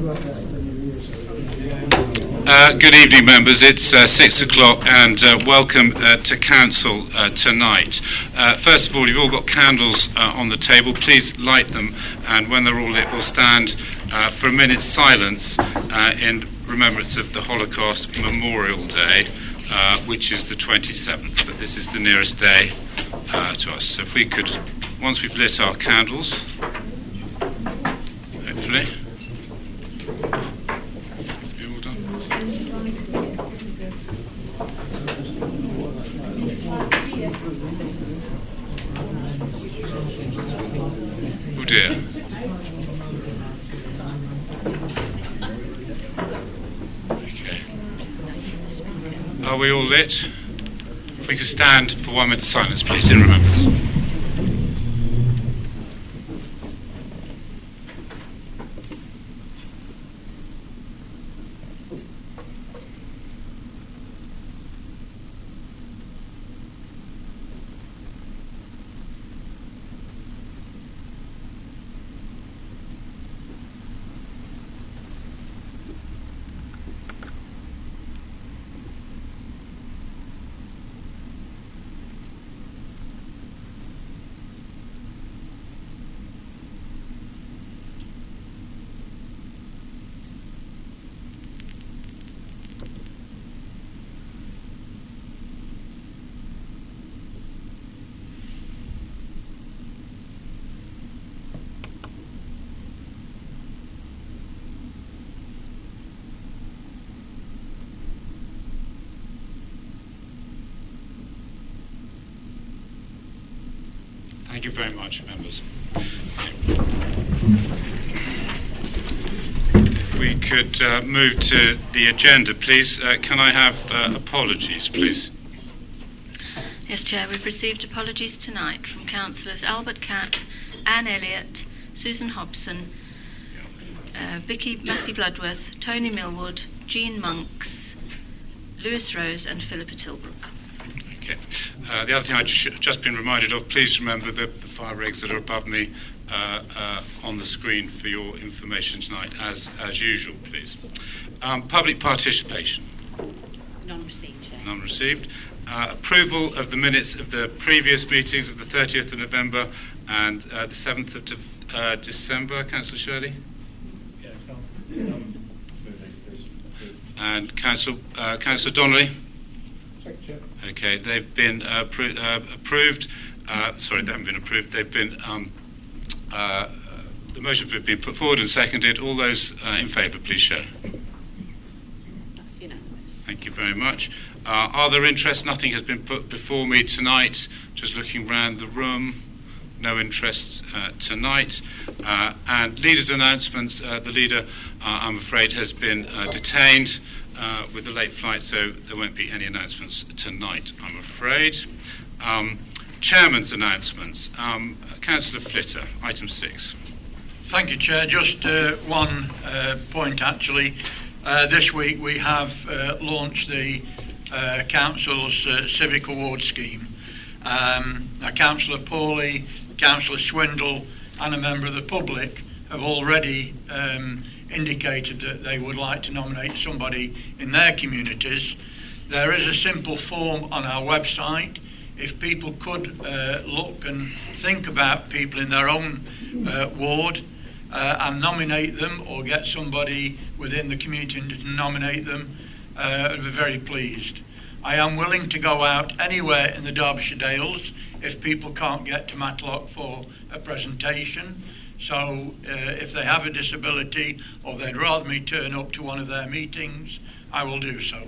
Good evening, members. It's 6 o'clock and welcome to Council tonight. First of all, you've all got candles on the table. Please light them, and when they're all lit, we'll stand for a minute's silence in remembrance of the Holocaust Memorial Day, which is the 27th, but this is the nearest day to us. So if we could, once we've lit our candles, hopefully. Oh dear. Okay. Are we all lit? If we could stand for 1 minute silence, please, in remembrance. Thank you very much, members. If we could move to the agenda, please. Can I have apologies, please? Yes, Chair. We've received apologies tonight from Councillors Albert Catt, Anne Elliott, Susan Hobson, Vicky Massey-Bloodworth, Tony Millwood, Jean Monks, Lewis Rose and Philippa Tilbrook. Okay. The other thing I've just been reminded of, please remember the fire regs that are above me on the screen for your information tonight, as usual, please. Public participation. None received, Chair. None received. Approval of the minutes of the previous meetings of the 30th of November and the 7th of December. Councillor Shirley? Yeah, and Councillor Donnelly? Secretary. Okay, they've been approved. Sorry, they haven't been approved. They've been, the motions have been put forward and seconded. All those in favour, please show. That's unanimous. Thank you very much. Are there interests? Nothing has been put before me tonight. Just looking round the room. No interest tonight. And leaders' announcements. The leader, I'm afraid, has been detained with a late flight, so there won't be any announcements tonight, I'm afraid. Chairman's announcements. Councillor Flitter, item 6. Thank you, Chair. Just one point, actually. This week we have launched the Council's Civic Award Scheme. Councillor Pawley, Councillor Swindle and a member of the public have already indicated that they would like to nominate somebody in their communities. There is a simple form on our website. If people could look and think about people in their own ward and nominate them, or get somebody within the community to nominate them, I'd be very pleased. I am willing to go out anywhere in the Derbyshire Dales if people can't get to Matlock for a presentation. So if they have a disability or they'd rather me turn up to one of their meetings, I will do so.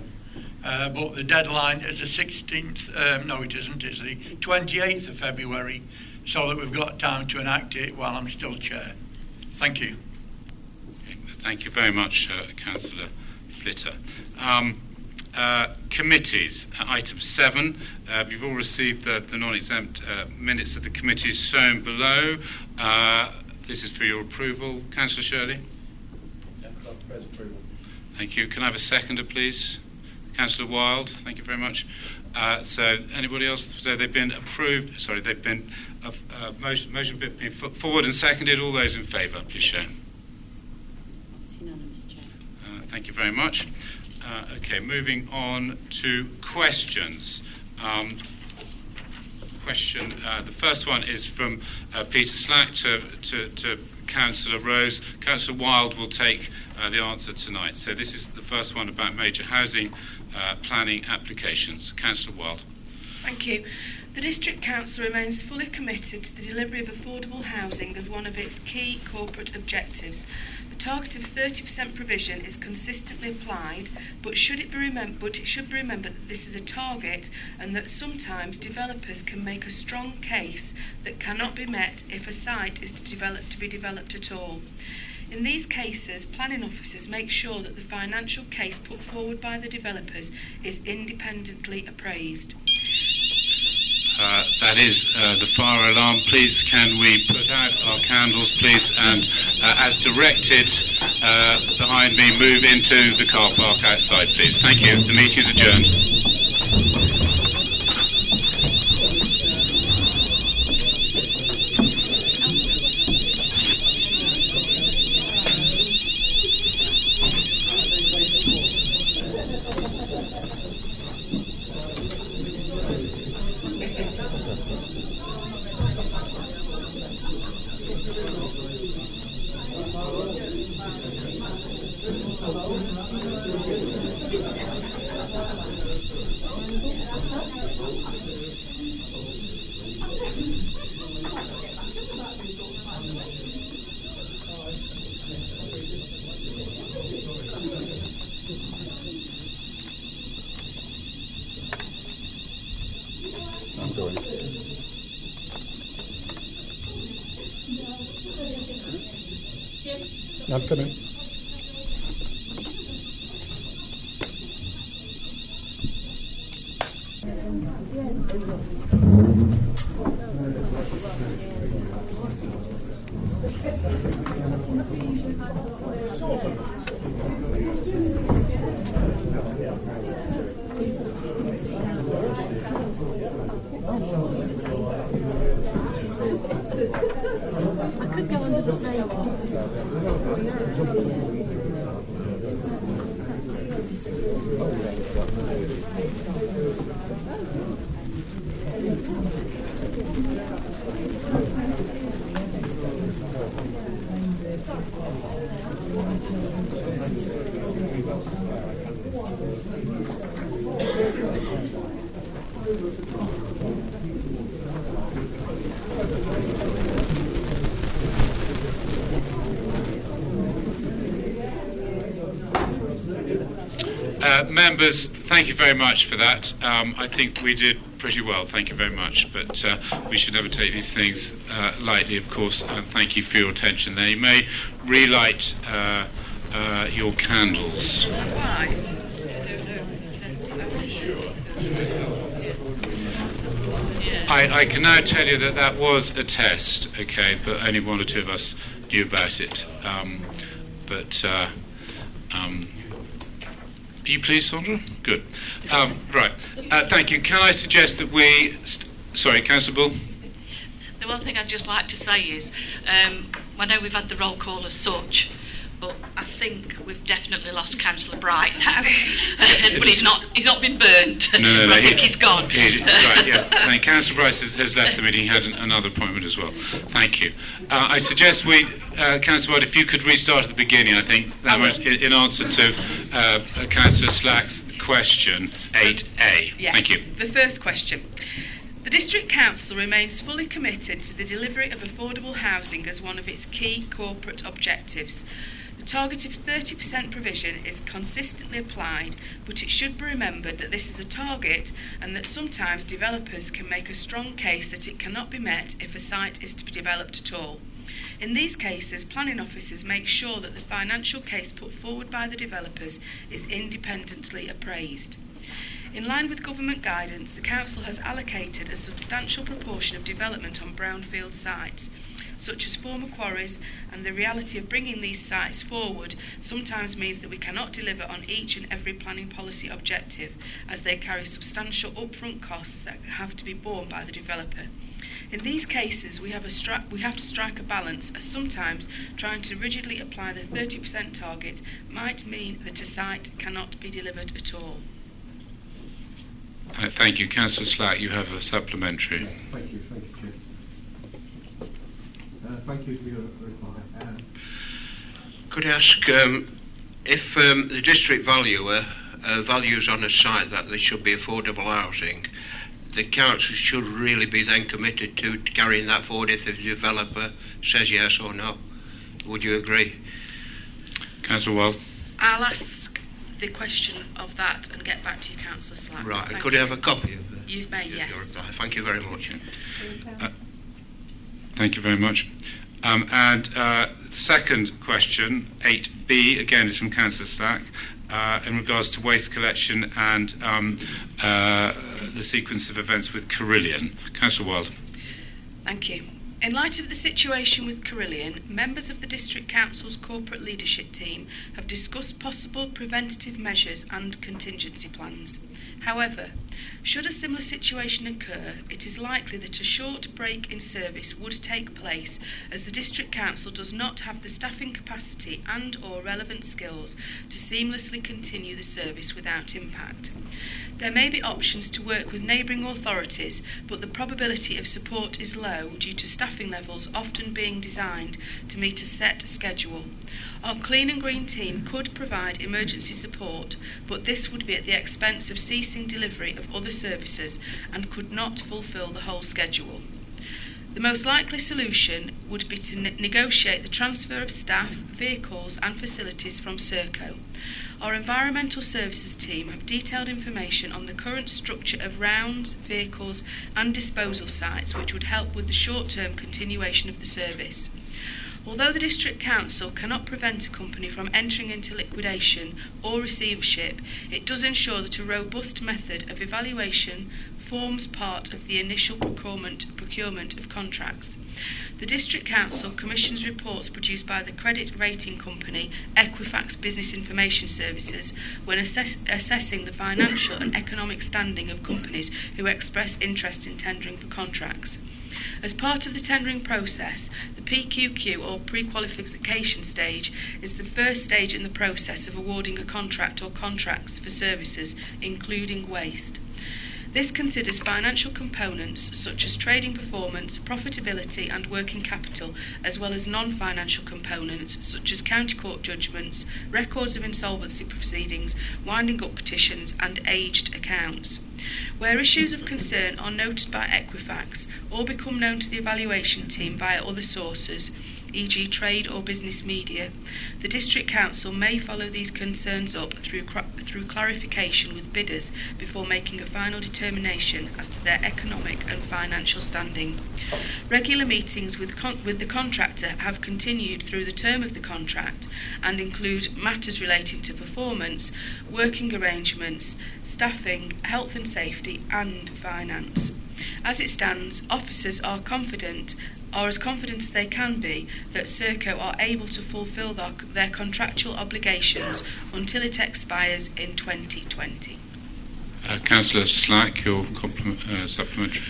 But the deadline is the 16th, no it isn't, it's the 28th of February, so that we've got time to enact it while I'm still chair. Thank you. Okay, thank you very much, Councillor Flitter. Committees, item 7. You've all received the non-exempt minutes of the committees shown below. This is for your approval. Councillor Shirley? Yeah, approval. Thank you. Can I have a seconder, please? Councillor Wilde, thank you very much. So anybody else? So they've been approved. Sorry, they've been motion been put forward and seconded. All those in favour, please show. Unanimous, Chair. Thank you very much. Okay, moving on to questions. The first one is from Peter Slack to Councillor Rose. Councillor Wilde will take the answer tonight. So this is the first one about major housing planning applications. Councillor Wilde. Thank you. The District Council remains fully committed to the delivery of affordable housing as one of its key corporate objectives. The target of 30% provision is consistently applied, but it should be remembered that this is a target and that sometimes developers can make a strong case that cannot be met if a site is to be developed at all. In these cases, planning officers make sure that the financial case put forward by the developers is independently appraised. That is the fire alarm. Please can we put out our candles, please, and as directed behind me, move into the car park outside, please. Thank you. The meeting is adjourned. I'm coming. I could go under the table. Members, thank you very much for that. I think we did pretty well, thank you very much, but we should never take these things lightly, of course, and thank you for your attention there. You may relight your candles. I can now tell you that that was a test, okay, but only one or two of us knew about it. Are you pleased, Sandra? Good. Right. Thank you. Can I suggest that we... Sorry, Councillor Bull? The one thing I'd just like to say is, I know we've had the roll call as such, but I think we've definitely lost Councillor Bright now. But he's not been burnt. No. I think he's gone. Right, yes. Councillor Bright has left the meeting. He had another appointment as well. Thank you. I suggest we... Councillor White, if you could restart at the beginning, I think that was in answer to Councillor Slack's question 8A. Yes, Thank you. The first question. The District Council remains fully committed to the delivery of affordable housing as one of its key corporate objectives. The target of 30% provision is consistently applied, but it should be remembered that this is a target and that sometimes developers can make a strong case that it cannot be met if a site is to be developed at all. In these cases, planning officers make sure that the financial case put forward by the developers is independently appraised. In line with government guidance, the Council has allocated a substantial proportion of development on brownfield sites, such as former quarries, and the reality of bringing these sites forward sometimes means that we cannot deliver on each and every planning policy objective, as they carry substantial upfront costs that have to be borne by the developer. In these cases, we have to strike a balance, as sometimes trying to rigidly apply the 30% target might mean that a site cannot be delivered at all. Thank you. Councillor Slack, you have a supplementary. Thank you, Chair. Thank you for your reply. Could I ask if the district valuer values on a site that there should be affordable housing, the council should really be then committed to carrying that forward if the developer says yes or no? Would you agree? Councillor Wild. I'll ask the question of that and get back to you, Councillor Slack. Right, and Thank could you. I have a copy of You may, your yes. reply? Thank you very much. Thank you very much. The second question, 8B, again is from Councillor Slack, in regards to waste collection and the sequence of events with Carillion. Councillor Wild. Thank you. In light of the situation with Carillion, members of the District Council's corporate leadership team have discussed possible preventative measures and contingency plans. However, should a similar situation occur, it is likely that a short break in service would take place, as the District Council does not have the staffing capacity and/or relevant skills to seamlessly continue the service without impact. There may be options to work with neighbouring authorities, but the probability of support is low due to staffing levels often being designed to meet a set schedule. Our Clean and Green team could provide emergency support, but this would be at the expense of ceasing delivery of other services and could not fulfil the whole schedule. The most likely solution would be to negotiate the transfer of staff, vehicles and facilities from Serco. Our environmental services team have detailed information on the current structure of rounds, vehicles and disposal sites, which would help with the short-term continuation of the service. Although the District Council cannot prevent a company from entering into liquidation or receivership, it does ensure that a robust method of evaluation forms part of the initial procurement of contracts. The District Council commissions reports produced by the credit rating company Equifax Business Information Services when assessing the financial and economic standing of companies who express interest in tendering for contracts. As part of the tendering process, the PQQ or pre-qualification stage is the first stage in the process of awarding a contract or contracts for services, including waste. This considers financial components such as trading performance, profitability and working capital, as well as non-financial components such as county court judgments, records of insolvency proceedings, winding up petitions and aged accounts. Where issues of concern are noted by Equifax or become known to the evaluation team via other sources, e.g. trade or business media, the District Council may follow these concerns up through clarification with bidders before making a final determination as to their economic and financial standing. Regular meetings with the contractor have continued through the term of the contract and include matters relating to performance, working arrangements, staffing, health and safety and finance. As it stands, officers are as confident as they can be that Serco are able to fulfil their contractual obligations until it expires in 2020. Councillor Slack, your supplementary.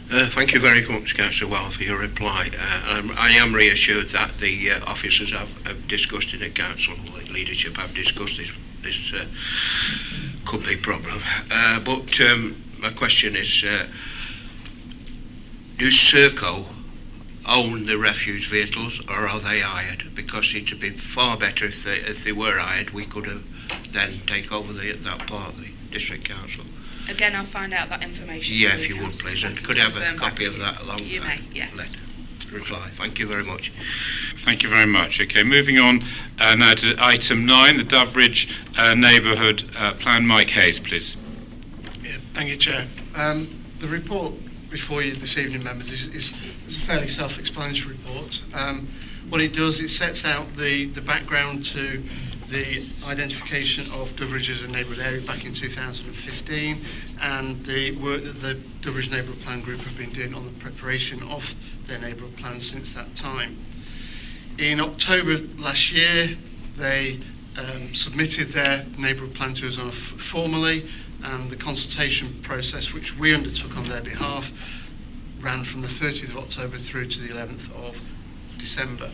Thank you very much, Councillor Wild, for your reply. I am reassured that the officers have discussed in the council, leadership have discussed this company problem. But my question is, does Serco own the refuse vehicles or are they hired? Because it would be far better if they were hired. We could have then take over that part of the District Council. Again, I'll find out that information. Yeah, if you would please, and could I have a copy of that along You may, yes. reply. Thank you very much. Thank you very much. Okay, moving on now to item 9, the Doveridge Neighbourhood Plan. Mike Hayes, please. Yeah, thank you, Chair. The report before you this evening, members, is a fairly self-explanatory report. What it does, it sets out the background to the identification of Doveridge as a neighbourhood area back in 2015 and the work that the Doveridge Neighbourhood Plan Group have been doing on the preparation of their neighbourhood plan since that time. In October last year, they submitted their neighbourhood plan to us formally, and the consultation process which we undertook on their behalf ran from the 30th of October through to the 11th of December.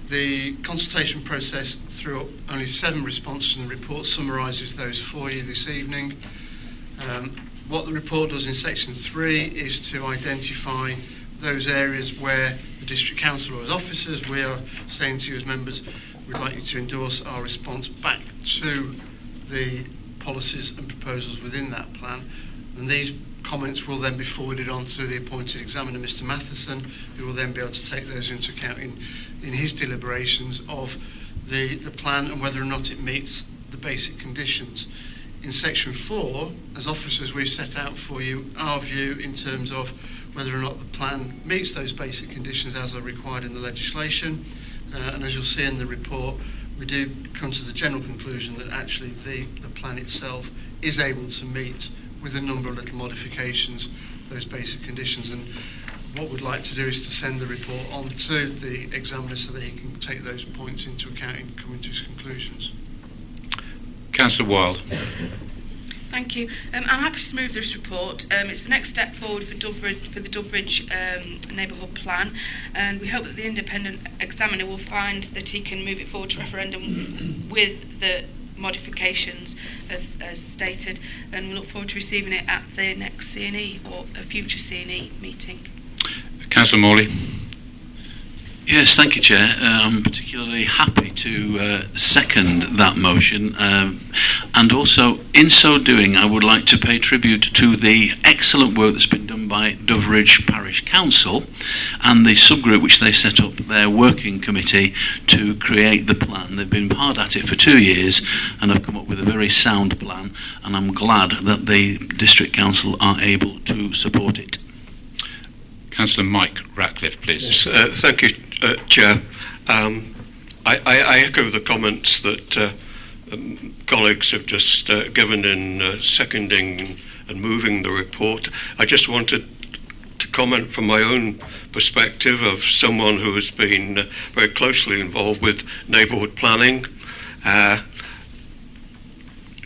The consultation process threw up only 7 responses, and the report summarises those for you this evening. What the report does in section 3 is to identify those areas where the District Council or as officers we are saying to you as members, we'd like you to endorse our response back to the policies and proposals within that plan. And these comments will then be forwarded on to the appointed examiner, Mr. Matheson, who will then be able to take those into account in his deliberations of the plan and whether or not it meets the basic conditions. In section 4, as officers, we've set out for you our view in terms of whether or not the plan meets those basic conditions as are required in the legislation. And as you'll see in the report, we do come to the general conclusion that actually the plan itself is able to meet, with a number of little modifications, those basic conditions. And what we'd like to do is to send the report on to the examiner so that he can take those points into account in coming to his conclusions. Councillor Wilde. Thank you. I'm happy to move this report. It's the next step forward for the Doveridge neighbourhood plan, and we hope that the independent examiner will find that he can move it forward to referendum with the modifications as stated, and we look forward to receiving it at the next C&E or a future C&E meeting. Councillor Morley. Yes, thank you, Chair. I'm particularly happy to second that motion, and also in so doing I would like to pay tribute to the excellent work that's been done by Doveridge Parish Council and the subgroup which they set up, their working committee, to create the plan. They've been hard at it for 2 years and have come up with a very sound plan, and I'm glad that the District Council are able to support it. Councillor Mike Ratcliffe, please. Yes, thank you, Chair. I echo the comments that colleagues have just given in seconding and moving the report. I just wanted to comment from my own perspective of someone who has been very closely involved with neighbourhood planning.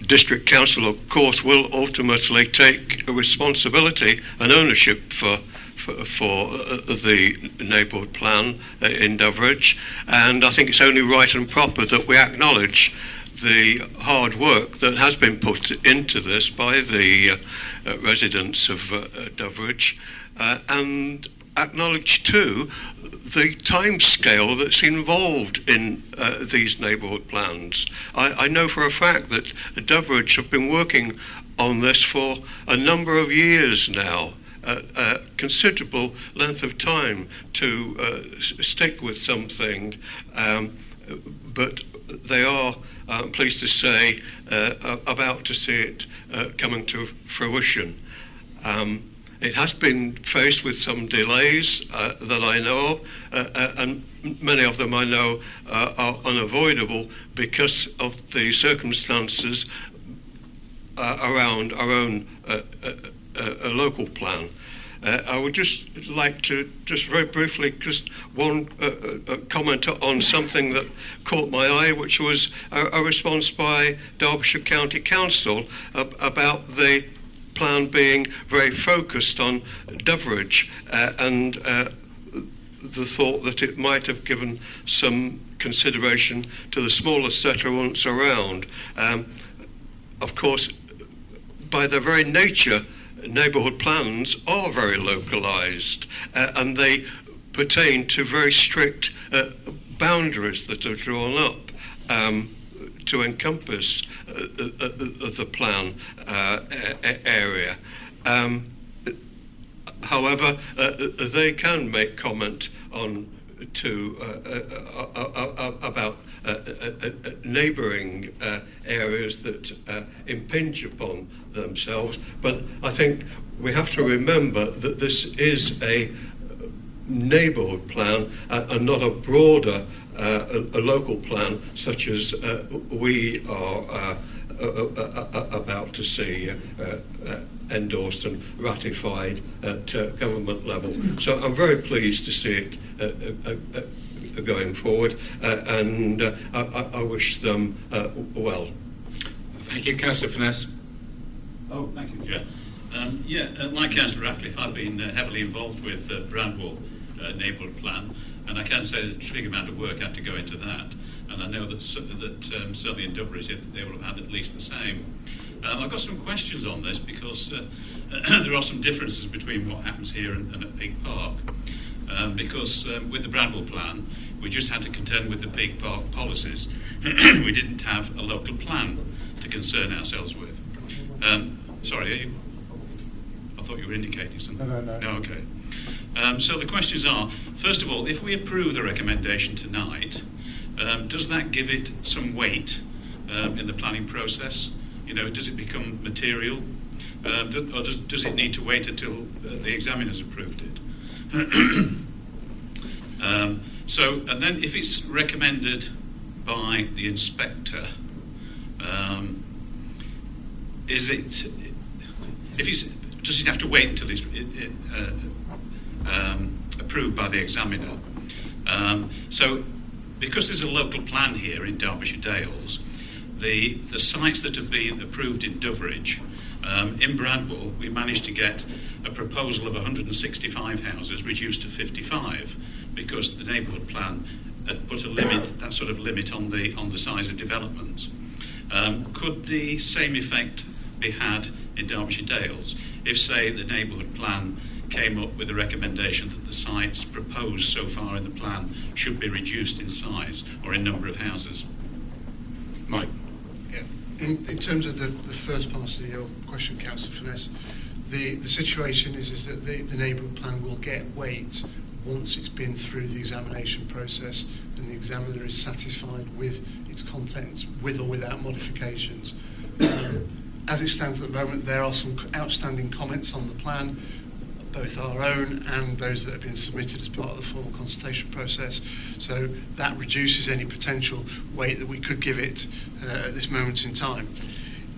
District Council, of course, will ultimately take a responsibility and ownership for the neighbourhood plan in Doveridge, and I think it's only right and proper that we acknowledge the hard work that has been put into this by the residents of Doveridge, and acknowledge too the time scale that's involved in these neighbourhood plans. I know for a fact that Doveridge have been working on this for a number of years now, a considerable length of time to stick with something, but they are, I'm pleased to say, about to see it coming to fruition. It has been faced with some delays that I know of, and many of them I know are unavoidable because of the circumstances around our own local plan. I would just like to very briefly just one comment on something that caught my eye, which was a response by Derbyshire County Council about the plan being very focused on Doveridge and the thought that it might have given some consideration to the smaller settlements around. Of course, by their very nature, neighbourhood plans are very localised, and they pertain to very strict boundaries that are drawn up to encompass the plan area. However, they can make comment on about neighbouring areas that impinge upon themselves, but I think we have to remember that this is a neighbourhood plan and not a broader a local plan such as we are about to see endorsed and ratified at government level. So I'm very pleased to see it going forward, and I wish them well. Thank you. Councillor Finesse. Oh, thank you, Chair. Like Councillor Ratcliffe, I've been heavily involved with Bradwell neighbourhood plan, and I can say there's a big amount of work had to go into that, and I know that certainly in Doveridge they will have had at least the same. I've got some questions on this because there are some differences between what happens here and at Peak Park. Because with the Bradwell plan, we just had to contend with the Peak Park policies. We didn't have a local plan to concern ourselves with. Sorry, are you? I thought you were indicating something. No. Okay. So the questions are, first of all, if we approve the recommendation tonight, does that give it some weight in the planning process? You know, does it become material? Or does it need to wait until the examiner's approved it? And then if it's recommended by the inspector, does it have to wait until it's approved by the examiner? So because there's a local plan here in Derbyshire Dales, the sites that have been approved in Doveridge, in Bradwell, we managed to get a proposal of 165 houses reduced to 55 because the neighbourhood plan had put a limit, that sort of limit on the size of developments. Could the same effect be had in Derbyshire Dales if, say, the neighbourhood plan came up with a recommendation that the sites proposed so far in the plan should be reduced in size or in number of houses? Mike? In terms of the first part of your question, Councillor Finesse, the situation is that the neighbourhood plan will get weight once it's been through the examination process and the examiner is satisfied with its contents, with or without modifications. As it stands at the moment, there are some outstanding comments on the plan, both our own and those that have been submitted as part of the formal consultation process. So that reduces any potential weight that we could give it at this moment in time.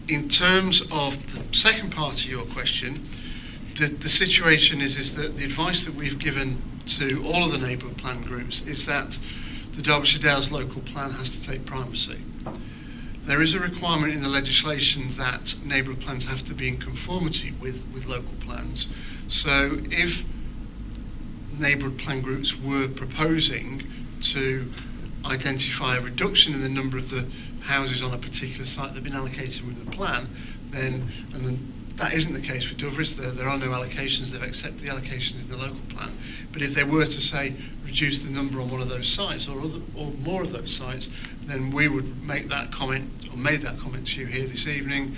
In terms of the second part of your question, the situation is that the advice that we've given to all of the neighbourhood plan groups is that the Derbyshire Dales local plan has to take primacy. There is a requirement in the legislation that neighbourhood plans have to be in conformity with local plans. So if neighbourhood plan groups were proposing to identify a reduction in the number of the houses on a particular site that have been allocated with the plan, then that isn't the case with Doveridge. There are no allocations. They've accepted the allocations in the local plan. But if they were to say reduce the number on one of those sites or more of those sites, then we would make that comment, or made that comment to you here this evening,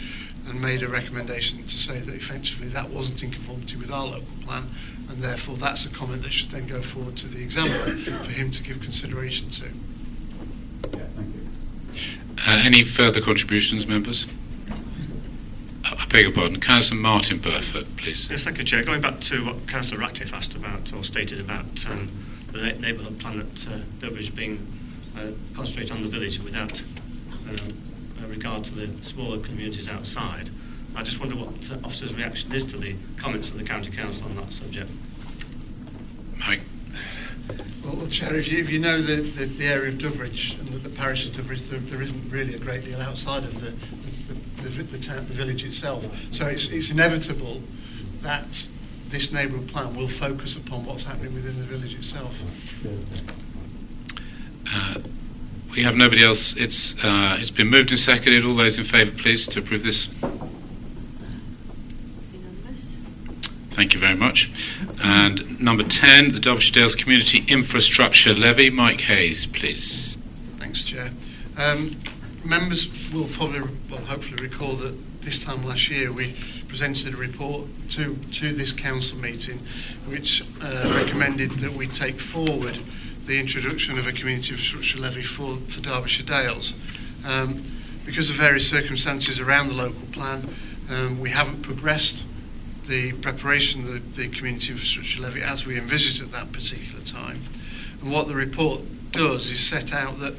and made a recommendation to say that effectively that wasn't in conformity with our local plan, and therefore that's a comment that should then go forward to the examiner for him to give consideration to. Yeah, thank you. Any further contributions, members? I beg your pardon. Councillor Martin Burford, please. Yes, thank you, Chair. Going back to what Councillor Ratcliffe asked about, or stated about the neighbourhood plan at Doveridge being concentrated on the village without regard to the smaller communities outside, I just wonder what officers' reaction is to the comments of the County Council on that subject. Mike? Well, Chair, if you know the area of Doveridge and the parish of Doveridge, there isn't really a great deal outside of the town, the village itself. So it's inevitable that this neighbourhood plan will focus upon what's happening within the village itself. We have nobody else. It's been moved and seconded. All those in favour, please, to approve this. Thank you very much. And number 10, the Derbyshire Dales Community Infrastructure Levy. Mike Hayes, please. Thanks, Chair. Members will hopefully recall that this time last year we presented a report to this council meeting which recommended that we take forward the introduction of a community infrastructure levy for Derbyshire Dales. Because of various circumstances around the local plan, we haven't progressed the preparation of the community infrastructure levy as we envisaged at that particular time. And what the report does is set out that,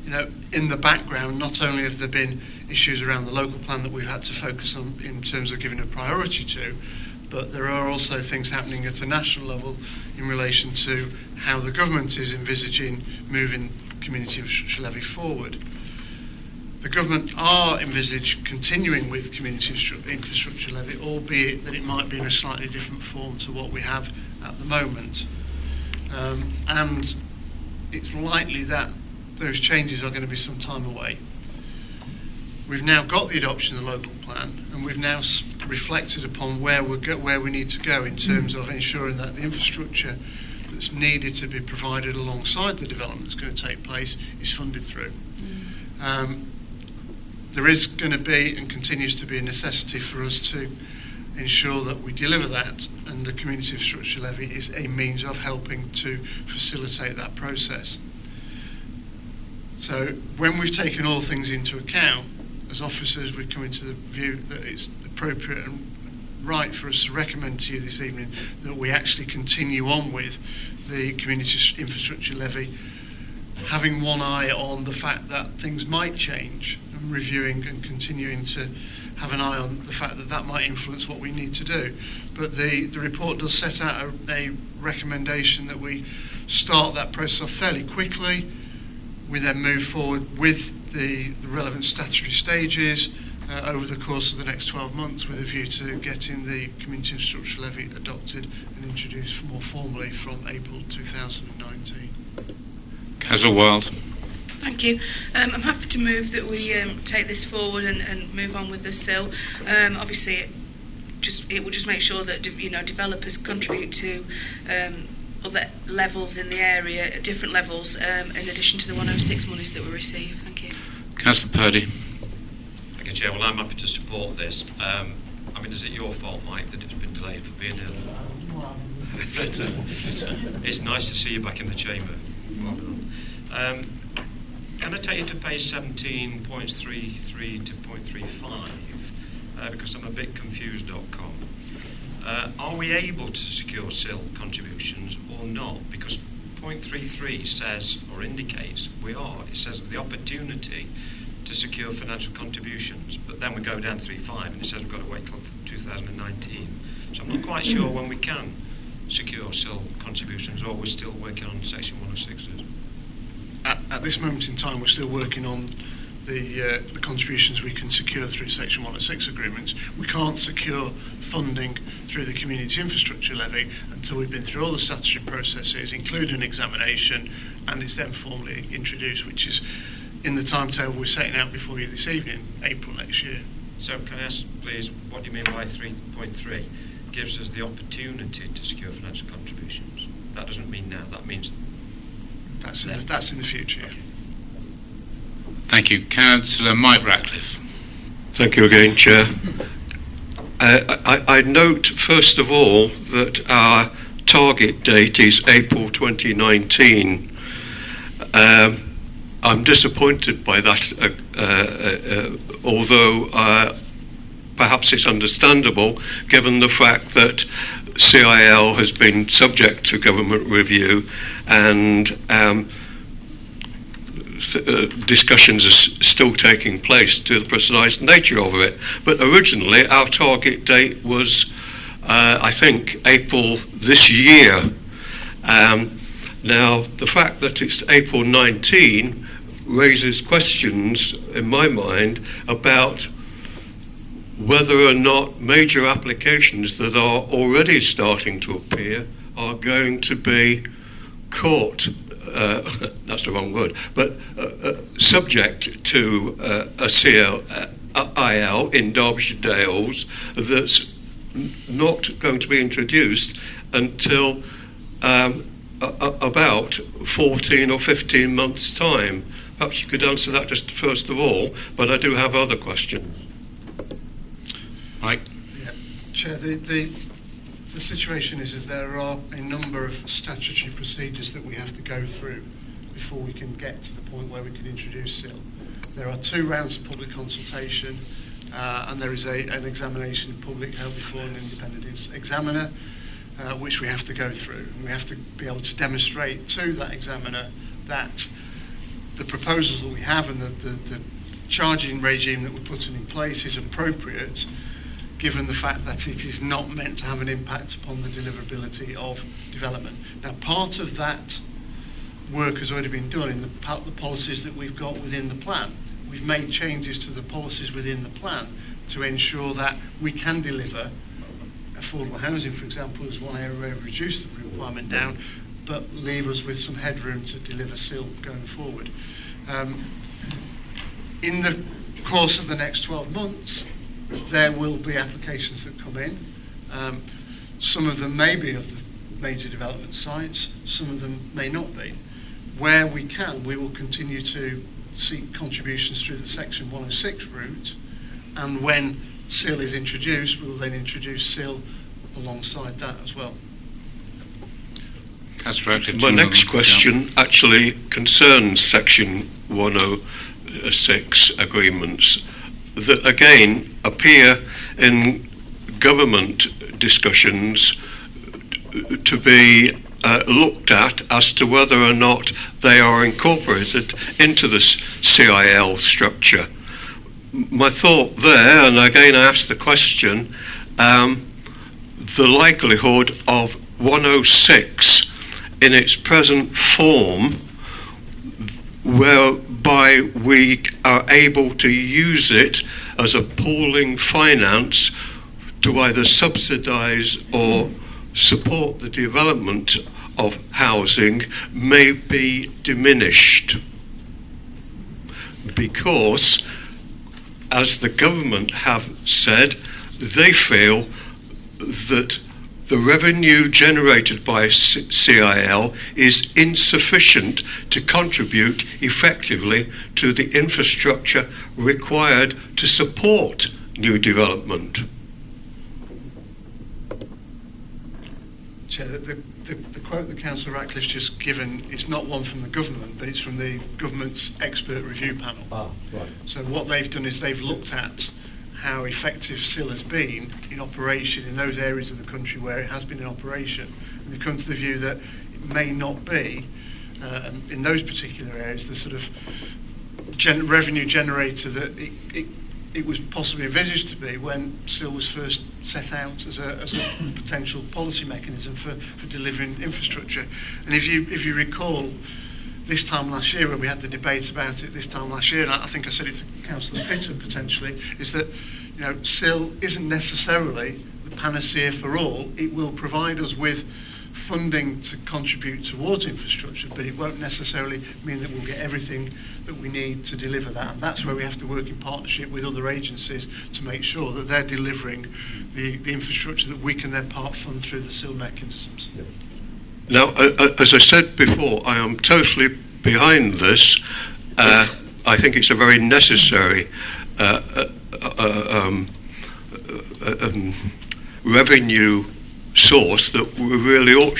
you know, in the background, not only have there been issues around the local plan that we've had to focus on in terms of giving a priority to, but there are also things happening at a national level in relation to how the government is envisaging moving community infrastructure levy forward. The government are envisaged continuing with community infrastructure levy, albeit that it might be in a slightly different form to what we have at the moment. And it's likely that those changes are going to be some time away. We've now got the adoption of the local plan, and we've now reflected upon where we need to go in terms of ensuring that the infrastructure that's needed to be provided alongside the development that's going to take place is funded through. There is going to be and continues to be a necessity for us to ensure that we deliver that, and the community infrastructure levy is a means of helping to facilitate that process. So when we've taken all things into account, as officers, we've come into the view that it's appropriate and right for us to recommend to you this evening that we actually continue on with the community infrastructure levy, having one eye on the fact that things might change, and reviewing and continuing to have an eye on the fact that that might influence what we need to do. But the report does set out a recommendation that we start that process off fairly quickly. We then move forward with the relevant statutory stages over the course of the next 12 months with a view to getting the community infrastructure levy adopted and introduced more formally from April 2019. Councillor Wild. Thank you. I'm happy to move that we take this forward and move on with the SIL. Obviously, it will just make sure that developers contribute to other levels in the area, at different levels, in addition to the 106 monies that we receive. Thank you. Councillor Purdy. Thank you, Chair. Well, I'm happy to support this. I mean, is it your fault, Mike, that it's been delayed for being ill? Flitter. It's nice to see you back in the chamber. Can I take you to page 17.33 to 0.35? Because I'm a bit confused.com. Are we able to secure SIL contributions or not? Because 0.33 says, or indicates, we are. It says the opportunity to secure financial contributions, but then we go down to 3.5 and it says we've got to wait till 2019. So I'm not quite sure when we can secure SIL contributions, or we're still working on section 106s. At this moment in time, we're still working on the contributions we can secure through Section 106 agreements. We can't secure funding through the community infrastructure levy until we've been through all the statutory processes, including examination, and it's then formally introduced, which is in the timetable we're setting out before you this evening, April next year. So can I ask, please, what do you mean by 3.3? Gives us the opportunity to secure financial contributions. That doesn't mean now, that means... That's in the future. Okay. Thank you. Councillor Mike Ratcliffe. Thank you again, Chair. I note, first of all, that our target date is April 2019. I'm disappointed by that, although perhaps it's understandable given the fact that CIL has been subject to government review and discussions are still taking place to the precise nature of it. But originally our target date was, I think, April this year. Now, the fact that it's April 19 raises questions in my mind about whether or not major applications that are already starting to appear are going to be caught, that's the wrong word, but subject to a CIL in Derbyshire Dales that's not going to be introduced until about 14 or 15 months' time. Perhaps you could answer that just first of all, but I do have other questions. Mike? Yeah. Chair, the situation is there are a number of statutory procedures that we have to go through before we can get to the point where we can introduce SIL. There are 2 rounds of public consultation and there is an examination in public held before an independent examiner which we have to go through. And we have to be able to demonstrate to that examiner that the proposals that we have and the charging regime that we're putting in place is appropriate, given the fact that it is not meant to have an impact upon the deliverability of development. Now, part of that work has already been done in the policies that we've got within the plan. we've made changes to the policies within the plan to ensure that we can deliver affordable housing, for example, as one area where we reduce the requirement down, but leave us with some headroom to deliver SIL going forward. In the course of the next 12 months, there will be applications that come in. Some of them may be of the major development sites, some of them may not be. Where we can, we will continue to seek contributions through the Section 106 route, and when SIL is introduced, we will then introduce SIL alongside that as well. My next question actually concerns Section 106 agreements that again appear in government discussions to be looked at as to whether or not they are incorporated into the CIL structure. My thought there, and again I ask the question, the likelihood of 106 in its present form, whereby we are able to use it as a pooling finance to either subsidise or support the development of housing, may be diminished. Because, as the government have said, they feel that the revenue generated by CIL is insufficient to contribute effectively to the infrastructure required to support new development. Chair, the quote that Councillor Ratcliffe's just given is not one from the government, but it's from the government's expert review panel. Right. So what they've done is they've looked at how effective SIL has been in operation in those areas of the country where it has been in operation, and they've come to the view that it may not be, in those particular areas, the sort of revenue generator that it was possibly envisaged to be when SIL was first set out as a potential policy mechanism for delivering infrastructure. And if you recall, this time last year when we had the debate about it this time last year, and I think I said it to Councillor Fitter potentially, is that SIL isn't necessarily the panacea for all. It will provide us with funding to contribute towards infrastructure, but it won't necessarily mean that we'll get everything that we need to deliver that. And that's where we have to work in partnership with other agencies to make sure that they're delivering the infrastructure that we can then part fund through the SIL mechanisms. Yeah. Now, as I said before, I am totally behind this. I think it's a very necessary revenue source that we really ought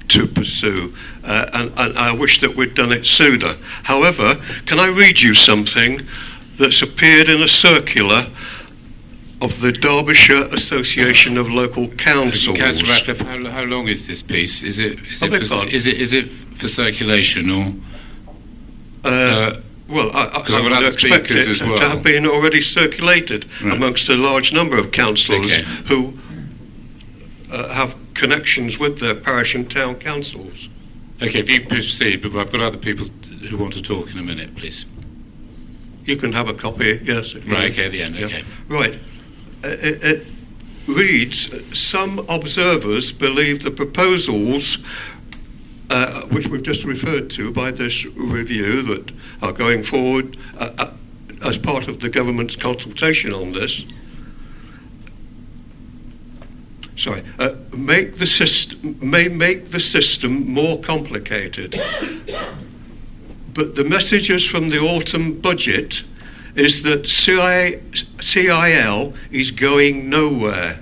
to pursue, and I wish that we'd done it sooner. However, can I read you something that's appeared in a circular of the Derbyshire Association of Local Councils? Councillor Ratcliffe, how long is this piece? Is it for circulation or? Well, I would expect it to have been already circulated amongst a large number of councillors who have connections with their parish and town councils. Okay, if you proceed, but I've got other people who want to talk in a minute, please. You can have a copy, yes. Right, okay, at the end, okay. Right. It reads, some observers believe the proposals which we've just referred to by this review that are going forward as part of the government's consultation on this, may make the system more complicated. But the messages from the autumn budget is that CIL is going nowhere.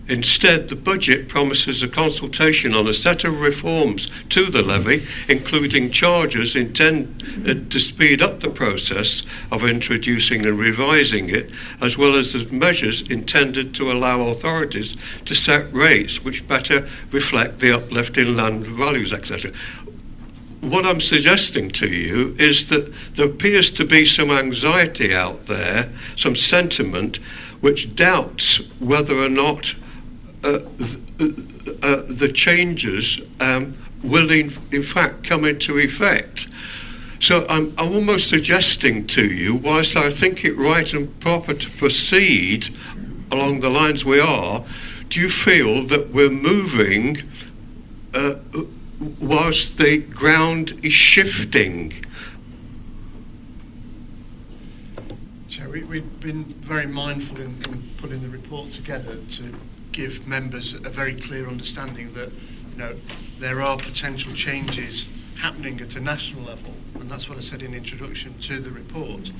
Instead, the budget promises a consultation on a set of reforms to the levy, including charges intended to speed up the process of introducing and revising it, as well as the measures intended to allow authorities to set rates which better reflect the uplift in land values, etc. What I'm suggesting to you is that there appears to be some anxiety out there, some sentiment, which doubts whether or not the changes will in fact come into effect. So I'm almost suggesting to you, whilst I think it right and proper to proceed along the lines we are, do you feel that we're moving whilst the ground is shifting? Chair, we've been very mindful in putting the report together to give members a very clear understanding that, you know, there are potential changes happening at a national level, and that's what I said in introduction to the report,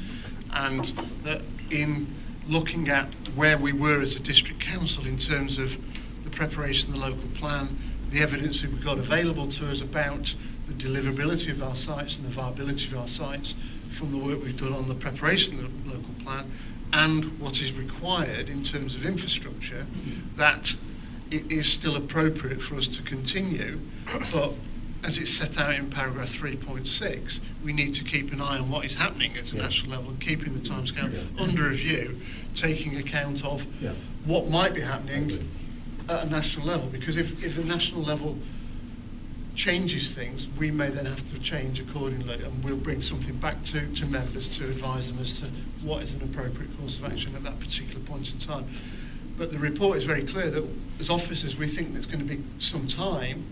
and that in looking at where we were as a district council in terms of the preparation of the local plan, the evidence that we've got available to us about the deliverability of our sites and the viability of our sites from the work we've done on the preparation of the local plan, and what is required in terms of infrastructure, that it is still appropriate for us to continue, but as it's set out in paragraph 3.6, we need to keep an eye on what is happening at a national level and keeping the timescale under review, taking account of what might be happening at a national level. Because if a national level changes things, we may then have to change accordingly, and we'll bring something back to members to advise them as to what is an appropriate course of action at that particular point in time. But the report is very clear that as officers we think there's going to be some time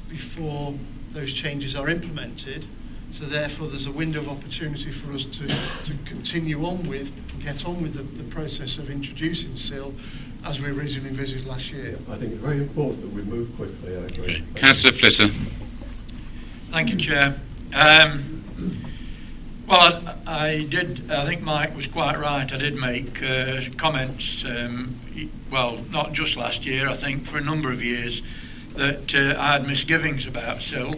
before those changes are implemented, so therefore there's a window of opportunity for us to continue on with and get on with the process of introducing SIL as we originally envisaged last year. I think it's very important that we move quickly. I agree. Okay. Councillor Flitter. Thank you, Chair. Well, I think Mike was quite right. I did make comments, well, not just last year, I think for a number of years, that I had misgivings about SIL,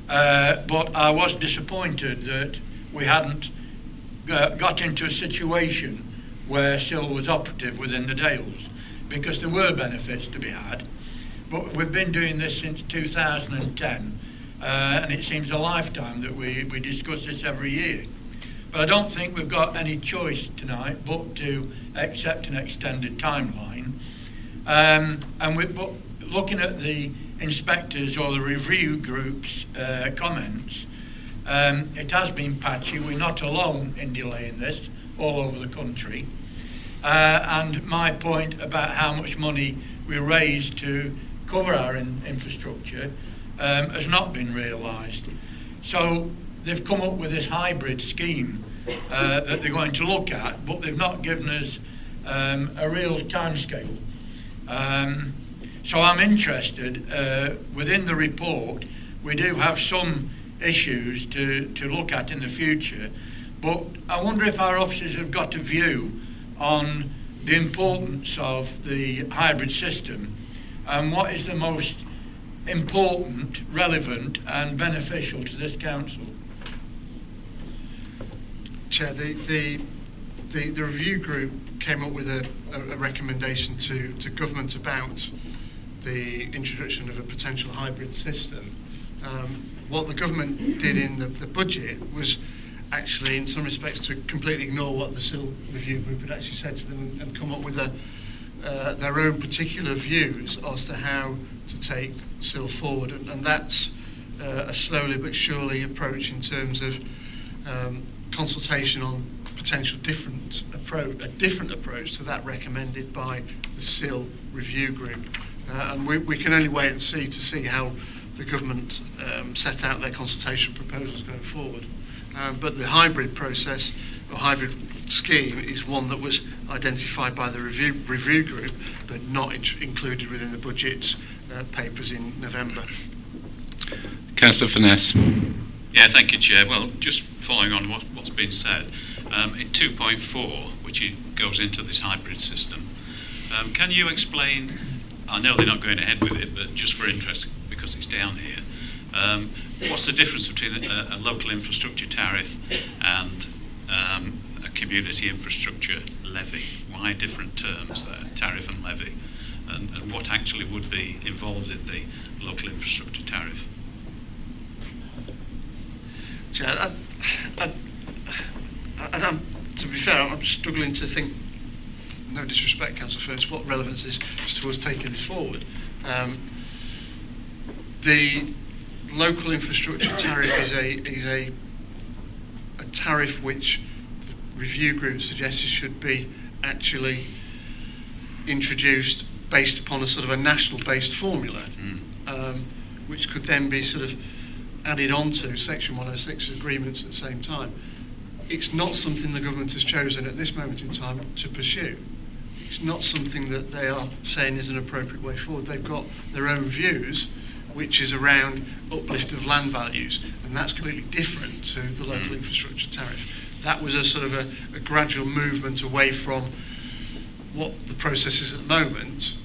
but I was disappointed that we hadn't got into a situation where SIL was operative within the Dales, because there were benefits to be had. But we've been doing this since 2010, and it seems a lifetime that we discuss this every year. But I don't think we've got any choice tonight but to accept an extended timeline. But looking at the inspectors or the review group's comments, it has been patchy. We're not alone in delaying this all over the country. And my point about how much money we raised to cover our infrastructure has not been realised. So they've come up with this hybrid scheme that they're going to look at, but they've not given us a real timescale. So I'm interested, within the report, we do have some issues to look at in the future, but I wonder if our officers have got a view on the importance of the hybrid system and what is the most important, relevant and beneficial to this council. Chair, the review group came up with a recommendation to government about the introduction of a potential hybrid system. What the government did in the budget was actually, in some respects, to completely ignore what the SIL review group had actually said to them and come up with their own particular views as to how to take SIL forward. And that's a slowly but surely approach in terms of consultation on potential different approach to that recommended by the SIL review group. And we can only wait and see how the government set out their consultation proposals going forward. But the hybrid process, or hybrid scheme, is one that was identified by the review group, but not included within the budget papers in November. Councillor Furness. Yeah, thank you, Chair. Well, just following on what's been said, in 2.4, which goes into this hybrid system, can you explain, I know they're not going ahead with it, but just for interest, because it's down here, what's the difference between a local infrastructure tariff and a community infrastructure levy? Why different terms there, tariff and levy? And what actually would be involved in the local infrastructure tariff? Chair, to be fair, I'm struggling to think, no disrespect, Councillor Furness, what relevance is towards taking this forward. The local infrastructure tariff is a tariff which the review group suggested should be actually introduced based upon a sort of a national-based formula, which could then be sort of added onto Section 106 agreements at the same time. It's not something the government has chosen at this moment in time to pursue. It's not something that they are saying is an appropriate way forward. They've got their own views, which is around uplift of land values, and that's completely different to the local infrastructure tariff. That was a sort of a gradual movement away from what the process is at the moment.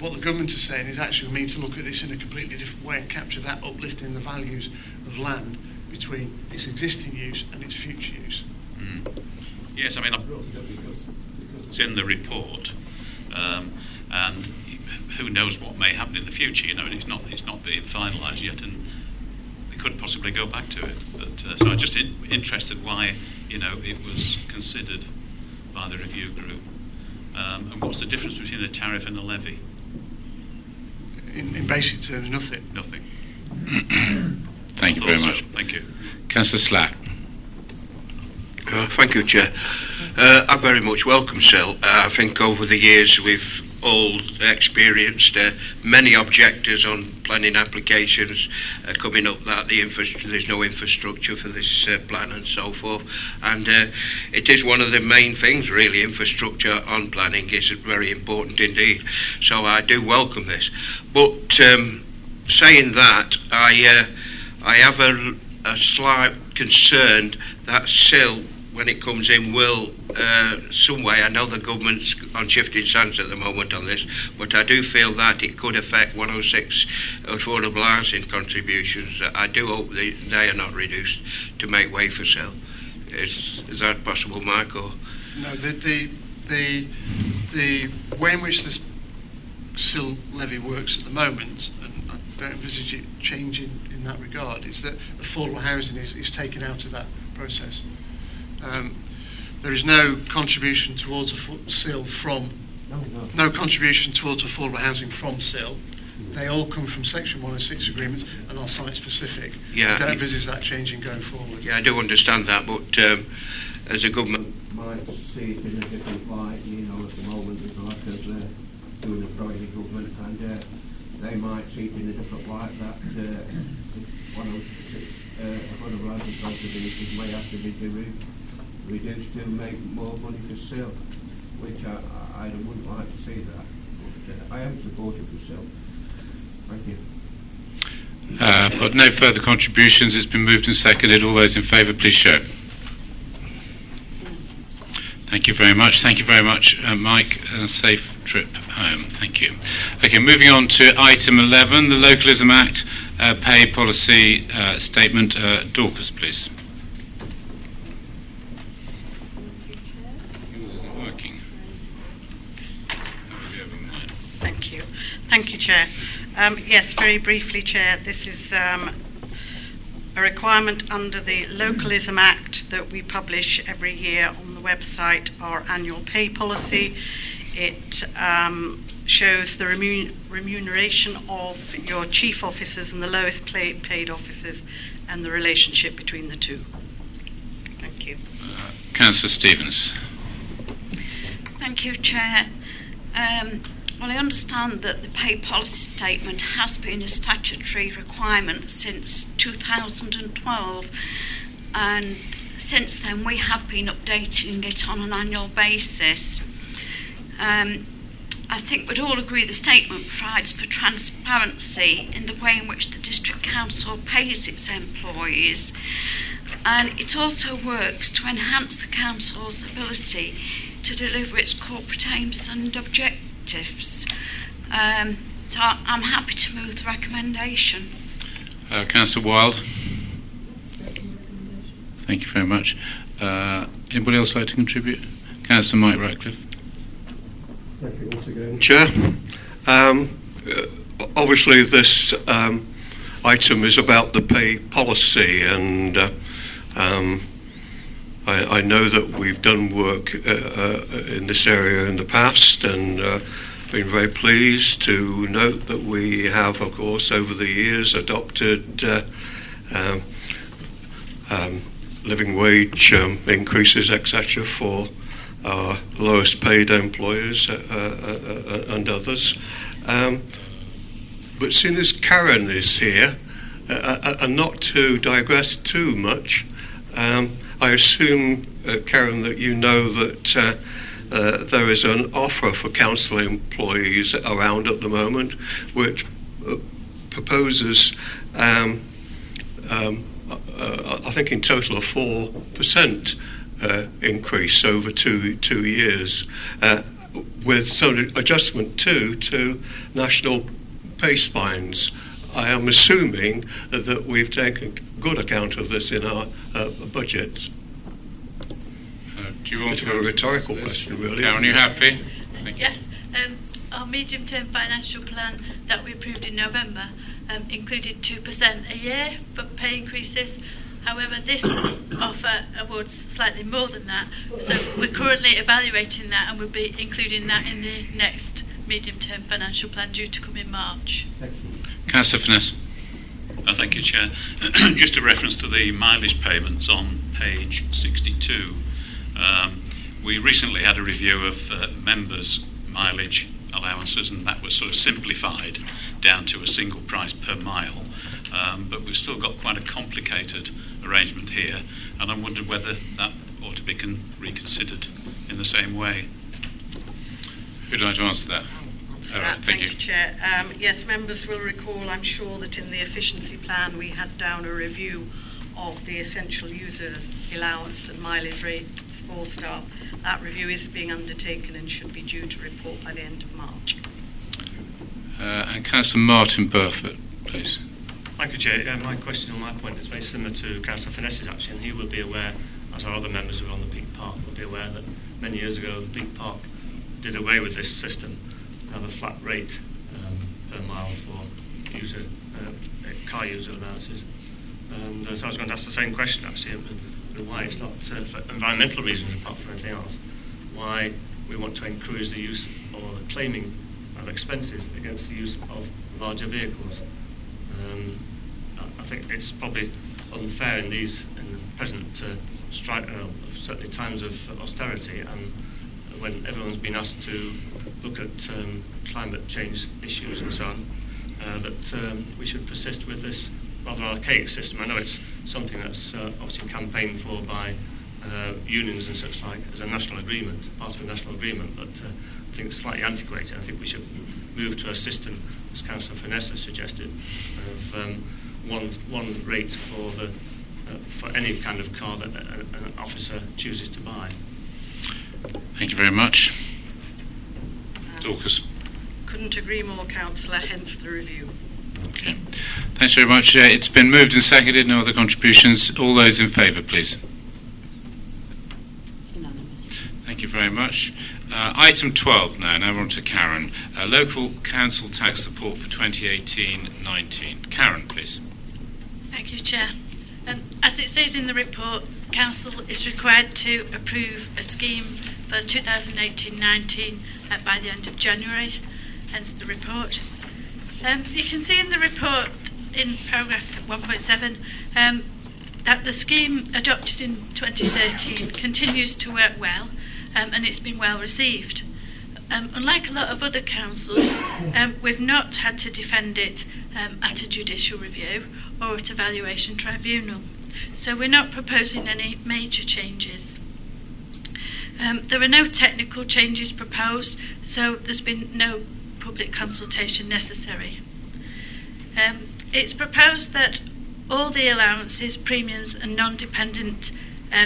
What the government is saying is actually we need to look at this in a completely different way and capture that uplift in the values of land between its existing use and its future use. Yes, I mean, it's in the report, and who knows what may happen in the future. You know, it's not being finalised yet, and they could possibly go back to it. But so I'm just interested why, you know, it was considered by the review group, and what's the difference between a tariff and a levy? In basic terms, nothing. Nothing. Thank you very much. Thank you. Councillor Slack. Thank you, Chair. I very much welcome SIL. I think over the years we've all experienced many objectors on planning applications coming up that there's no infrastructure for this plan and so forth. And it is one of the main things, really. Infrastructure on planning is very important indeed. So I do welcome this. But saying that, I have a slight concern that SIL, when it comes in, will some way, I know the government's on shifting sands at the moment on this, but I do feel that it could affect 106 affordable housing contributions. I do hope they are not reduced to make way for SIL. Is that possible, Mike? Or? No, the way in which this SIL levy works at the moment, and I don't envisage it changing in that regard, is that affordable housing is taken out of that process. There is no contribution towards SIL from no contribution towards affordable housing from SIL. They all come from Section 106 agreements and are site specific. Yeah, I don't envisage that changing going forward. Yeah, I do understand that, but as a government might see it in a different light, you know, at the moment there's a lot of doing a project government, and they might see it in a different light that 106 affordable housing contributions may have to be reduced to make more money for SIL, which I wouldn't like to see that. But, I am supportive of SIL. Thank you. For no further contributions, it's been moved and seconded. All those in favour, please show. Thank you very much. Thank you very much, Mike. Safe trip home. Thank you. Okay, moving on to item 11, the Localism Act Pay Policy Statement. Dorcas, please. Thank you, Chair. Yes, very briefly, Chair, this is a requirement under the Localism Act that we publish every year on the website our annual pay policy. It shows the remuneration of your chief officers and the lowest paid officers and the relationship between the two. Thank you. Councillor Stevens. Thank you, Chair. Well, I understand that the pay policy statement has been a statutory requirement since 2012, and since then we have been updating it on an annual basis. I think we'd all agree the statement provides for transparency in the way in which the District Council pays its employees, and it also works to enhance the Council's ability to deliver its corporate aims and objectives. So I'm happy to move the recommendation. Councillor Wilde. Thank you very much. Anybody else like to contribute? Councillor Mike Ratcliffe. Thank you once again. Chair, obviously this item is about the pay policy, and I know that we've done work in this area in the past, and been very pleased to note that we have, of course, over the years adopted living wage increases, etc., for our lowest paid employers and others. But seeing as Karen is here, and not to digress too much, I assume, Karen, that you know that there is an offer for council employees around at the moment which proposes, I think in total, a 4% increase over two years, with some adjustment to national pay spines. I am assuming that we've taken good account of this in our budget. Do you want to a rhetorical question, really? Karen, are you happy? Yes. Our medium-term financial plan that we approved in November included 2% a year for pay increases. However, this offer awards slightly more than that. So we're currently evaluating that, and we'll be including that in the next medium-term financial plan due to come in March. Councillor Finesse. Thank you, Chair. Just a reference to the mileage payments on page 62. We recently had a review of members' mileage allowances, and that was sort of simplified down to a single price per mile. But we've still got quite a complicated arrangement here, and I wondered whether that ought to be reconsidered in the same way. Who'd like to answer that? All right, thank you. Chair. Yes, members will recall, I'm sure, that in the efficiency plan we had down a review of the essential users allowance and mileage rates for staff. That review is being undertaken and should be due to report by the end of March. And Councillor Martin Burford, please. Thank you, Chair. My question on my point is very similar to Councillor Finesse's, actually, and he will be aware, as our other members who are on the Peak Park will be aware, that many years ago the Peak Park did away with this system, have a flat rate per mile for car user allowances. And so I was going to ask the same question, actually, why it's not, for environmental reasons apart from anything else, why we want to encourage the use or the claiming of expenses against the use of larger vehicles. I think it's probably unfair in the present certainly times of austerity, and when everyone's been asked to look at climate change issues and so on, that we should persist with this rather archaic system. I know it's something that's obviously campaigned for by unions and such like as a national agreement, part of a national agreement, but I think it's slightly antiquated. I think we should move to a system, as Councillor Finesse suggested, of one rate for any kind of car that an officer chooses to buy. Thank you very much. Dorcas. Couldn't agree more, Councillor, hence the review. Okay. Thanks very much. It's been moved and seconded. No other contributions. All those in favour, please. It's unanimous. Thank you very much. Item 12 now. Now we're on to Karen. Local council tax support for 2018-19. Karen, please. Thank you, Chair. As it says in the report, Council is required to approve a scheme for 2018-19 by the end of January, hence the report. You can see in the report in paragraph 1.7 that the scheme adopted in 2013 continues to work well, and it's been well received. Unlike a lot of other councils, we've not had to defend it at a judicial review or at a valuation tribunal. So we're not proposing any major changes. There are no technical changes proposed, so there's been no public consultation necessary. It's proposed that all the allowances, premiums and non-dependent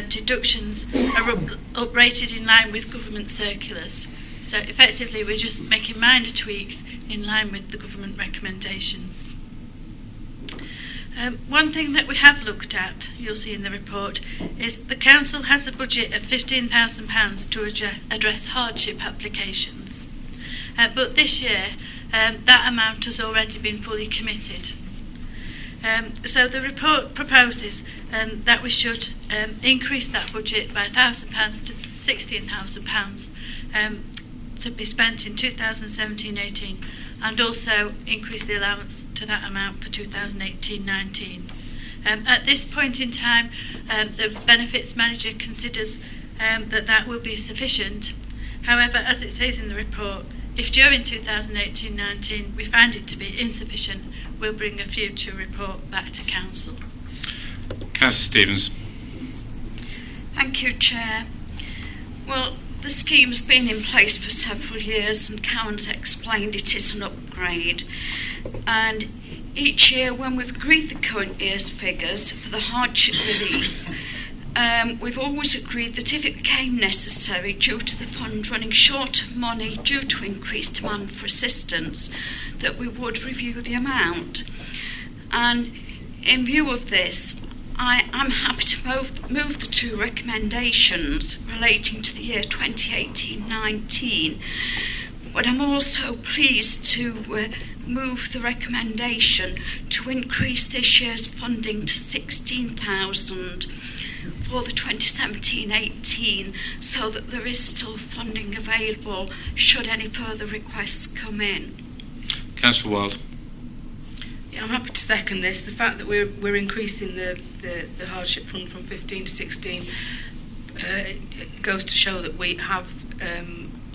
deductions are uprated in line with government circulars. So effectively we're just making minor tweaks in line with the government recommendations. One thing that we have looked at, you'll see in the report, is the Council has a budget of £15,000 to address hardship applications. But this year, that amount has already been fully committed. So the report proposes that we should increase that budget by £1,000 to £16,000 to be spent in 2017-18, and also increase the allowance to that amount for 2018-19. At this point in time, the benefits manager considers that will be sufficient. However, as it says in the report, if during 2018-19 we find it to be insufficient, we'll bring a future report back to Council. Councillor Stevens. Thank you, Chair. Well, the scheme's been in place for several years, and Karen's explained it is an upgrade. And each year, when we've agreed the current year's figures for the hardship relief, we've always agreed that if it became necessary due to the fund running short of money due to increased demand for assistance, that we would review the amount. And in view of this, I'm happy to move the two recommendations relating to the year 2018-19, but I'm also pleased to move the recommendation to increase this year's funding to 16,000 for the 2017-18, so that there is still funding available should any further requests come in. Councillor Wilde. Yeah, I'm happy to second this. The fact that we're increasing the hardship fund from 15 to 16 it goes to show that we have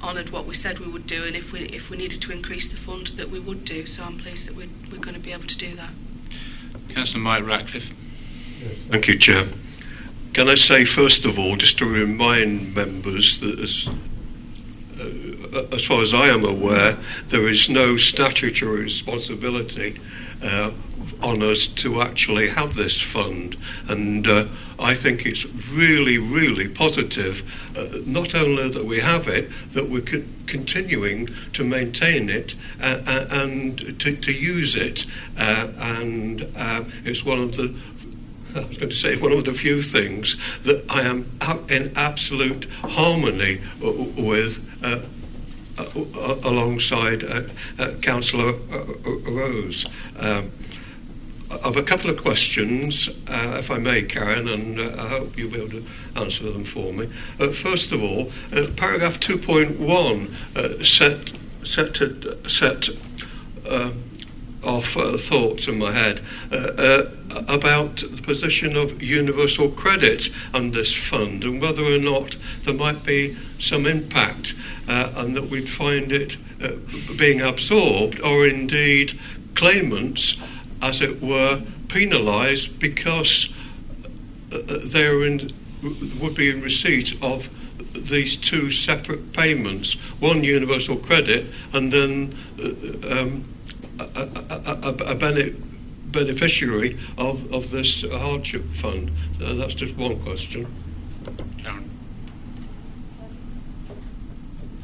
honoured what we said we would do, and if we needed to increase the fund, that we would do. So I'm pleased that we're going to be able to do that. Councillor Mike Ratcliffe. Thank you, Chair. Can I say, first of all, just to remind members that as far as I am aware, there is no statutory responsibility on us to actually have this fund, and I think it's really, really positive, not only that we have it, that we're continuing to maintain it and to use it, and it's one of the one of the few things that I am in absolute harmony with alongside Councillor Rose. I have a couple of questions, if I may, Karen, and I hope you'll be able to answer them for me. First of all, paragraph 2.1 set off thoughts in my head about the position of universal credit on this fund, and whether or not there might be some impact and that we'd find it being absorbed, or indeed claimants, as it were, penalised because they would be in receipt of these two separate payments, one universal credit and then a beneficiary of this hardship fund. That's just one question. Karen.